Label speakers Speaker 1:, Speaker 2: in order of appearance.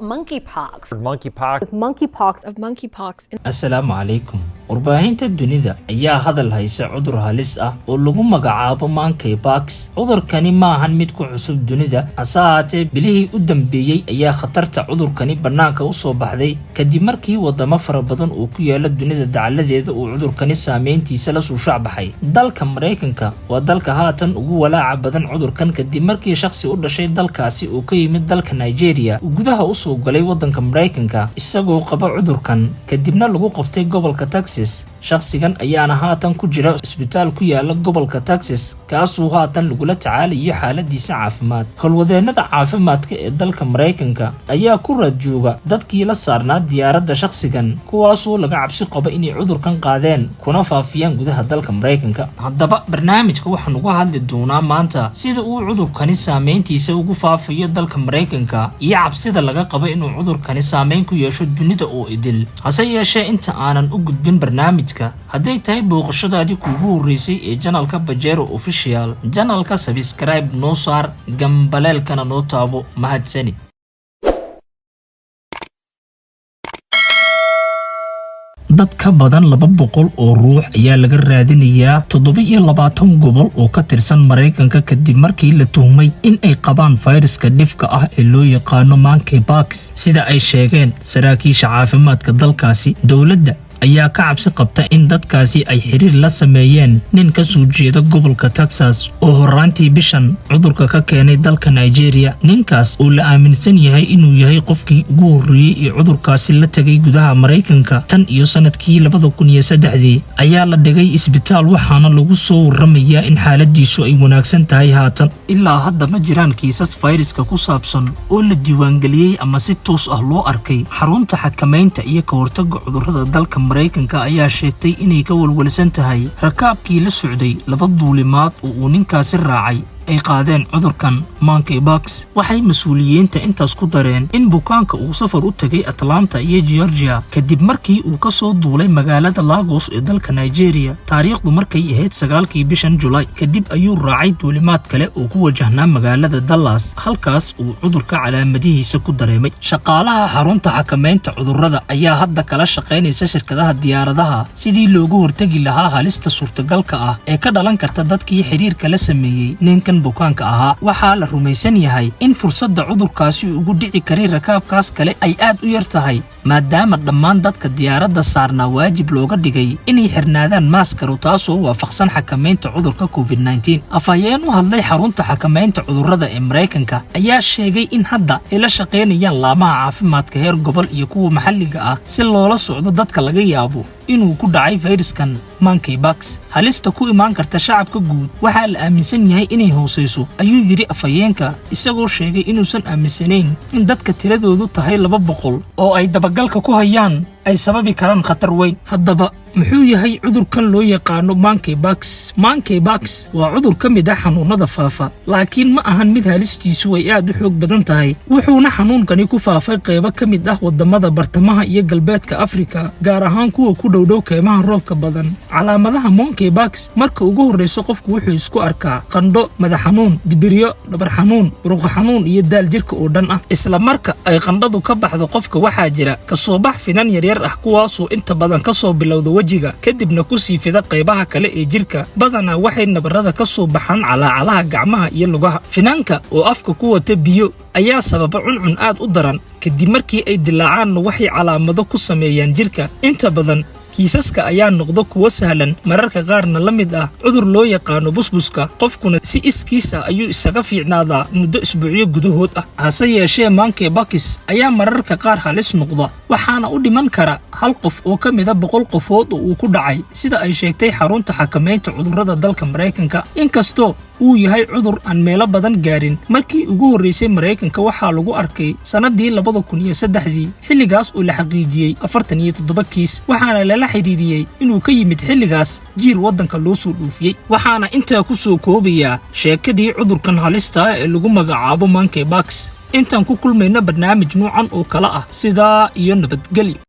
Speaker 1: Monkeypox.
Speaker 2: Assalaamu calaykum. Warbaahinta dunida ayaa hadal haysa cudur halis ah oo lagu magacaabo monkeypox. Cudurkani ma ahan mid ku cusub dunida, hase ahaatee bilihii u dambeeyay ayaa khatarta cudurkani bannaanka u soo baxday kadib markii wadamo fara badan oo ku yaala dunida dacaladeeda uu cudurkani saameyntiisa la soo shacbaxay. Dalka Mareykanka waa dalka haatan ugu walaaca badan cudurkan kadib markii shakhsi u dhashay dalkaasi uu ka yimid dalka Nigeria uu gudaha u soo galay waddanka Mareykanka isagoo qaba cudurkan kadibna lagu qabtay gobolka Texas. shakhsigan ayaana haatan ku jira isbitaal ku yaala gobolka Texas kaasoo haatan lagula tacaalayo xaaladiisa caafimaad. Howlwadeennada caafimaadka ee dalka Mareykanka ayaa ku raad jooga dadkii la saarnaa diyaaradda shakhsigan kuwaasoo laga cabsi qaba inay cudurkan qaadeen kuna faafiyaan gudaha dalka Mareykanka. Haddaba barnaamijka waxaan uga hadli doonaa maanta sida uu cudurkani saameyntiisa ugu faafiyo dalka Mareykanka iyo cabsida laga qabo inuu cudurkani saameyn ku yeesho dunida oo idil. Hase yeeshee inta aanan u gudbin barnaamijka hadday tahay booqashadaadii kuugu horeysay ee channelka Bajero Official, channelka subscribe noo saar, gambaleelkana noo taabo. Mahadsanid. dad ka badan 200 oo ruux ayaa laga raadinayaa 27 gobol oo ka tirsan Mareykanka kadib markii la tuhmay in ay qabaan fayraska dhifka ah ee loo yaqaano monkeypox sida ay sheegeen saraakiisha caafimaadka dalkaasi. Dawladda ayaa ka cabsi qabta in dadkaasi ay xiriir la sameeyeen nin ka soo jeeda gobolka Texas oo horaantii bishan cudurka ka keenay dalka Nigeria. Ninkaas oo la aaminsan yahay inuu yahay qofkii ugu horreeyay ee cudurkaasi la tagay gudaha Mareykanka tan iyo sanadkii 2003 ayaa la dhigay isbitaal waxaana lagu soo waramayaa in xaaladiisu ay wanaagsan tahay haatan. Ilaa hadda ma jiraan kiisas fayraska ku saabsan oo la diiwaangeliyay ama si toos ah loo arkay. Xarunta xakameynta iyo ka hortagga cudurrada dalka Mareykanka ayaa sheegtay inay ka walwalsan tahay rakaabkii la socday 2 duulimaad oo uu ninkaasi raacay ay qaadeen cudurkan monkeypox. waxay mas'uuliyiinta intaas ku dareen in bukaanka uu safar u tagay Atlanta iyo Georgia kadib markii uu ka soo duulay magaalada Lagos ee dalka Nigeria taariikhdu markay ahayd 9kii bishan July. kadib ayuu raacay duulimaad kale oo ku wajahnaa magaalada Dallas halkaas uu cudurka calaamadihiisa ku dareemay. shaqaalaha xarunta xakameynta cudurrada ayaa hadda kala shaqeynaysa shirkadaha diyaaradaha sidii loogu hortagi lahaa halista suurtagalka ah ee ka dhalan karta dadkii xiriirka la sameeyay ninkan bukaanka ahaa. waxaa la rumaysan yahay in fursadda cudurkaasi ugu dhici karay rakaabkaas kale ay aad u yar tahay maadaama dhammaan dadka diyaaradda saarnaa waajib looga dhigay inay xirnaadaan maaskaro taasoo waafaqsan xakameynta cudurka COVID-19. afhayeen u hadlay xarunta xakameynta cudurrada ee Mareykanka ayaa sheegay in hadda ay la shaqeynayaan laamaha caafimaadka heer gobol iyo kuwa maxalliga ah si loola socdo dadka laga yaabo inuu ku dhacay fayraskan monkeypox. halista ku imaan karta shacabka guud waxaa la aaminsan yahay inay hooseyso ayuu yiri afhayeenka isagoo sheegay inuusan aaminsanayn in dadka tiradoodu tahay 200 oo ay dabagalka ku hayaan ay sababi karaan khatar weyn. haddaba muxuu yahay cudurkan loo yaqaano monkeypox? monkeypox waa cudur ka mid ah xanuunada faafa laakiin ma ahan mid halistiisu ay aad u xoog badan tahay. wuxuuna xanuunkani ku faafay qaybo ka mid ah wadamada bartamaha iyo galbeedka Afrika gaar ahaan kuwa ku dhow keymaha roobka badan. calaamadaha monkeypox marka ugu horeyso qofku wuxuu isku arkaa qandho, madax xanuun, dibiryo, dhabar xanuun, muruq xanuun iyo daal jirka oo dhan ah. isla marka ay qandhadu ka baxdo qofka waxaa jira ka soo bax finan yar ah kuwaasoo inta badan ka soo bilowda wajiga kadibna ku sii fida qaybaha kale ee jirka. badanaa waxay nabarada ka soo baxaan calaacalaha gacmaha iyo lugaha. finanka oo afka ku wata biyo ayaa sababa cuncun aad u daran kadib markii ay dilaacaanna waxay calaamado ku sameeyaan jirka. inta badan kiisaska ayaa noqdo kuwa sahlan mararka qaarna la mid ah cudur loo yaqaano busbuska. qofkuna si iskiisa ayuu isaga fiicnaadaa muddo isbuucyo gudahood ah. hase yeeshee monkeypox ayaa mararka qaar halis noqda waxaana u dhiman kara 1 qof oo ka mid ah 100 qofood oo uu ku dhacay sida ay sheegtay xarunta xakameynta cudurrada dalka Mareykanka. inkastoo uu yahay cudur aan meelo badan gaarin markii ugu horeysay Mareykanka waxaa lagu arkay sanadii 2003 xilligaas oo la xaqiijiyay 47 kiis waxaana la xiriiriyay inuu ka yimid xilligaas jiir wadanka loo soo dhoofiyay. waxaana intaa ku soo koobayaa sheekadii cudurkan halista ah ee lagu magacaabo monkeypox. intaan ku kulmayna barnaamij noocan oo kala ah sidaa iyo nabadgelyo.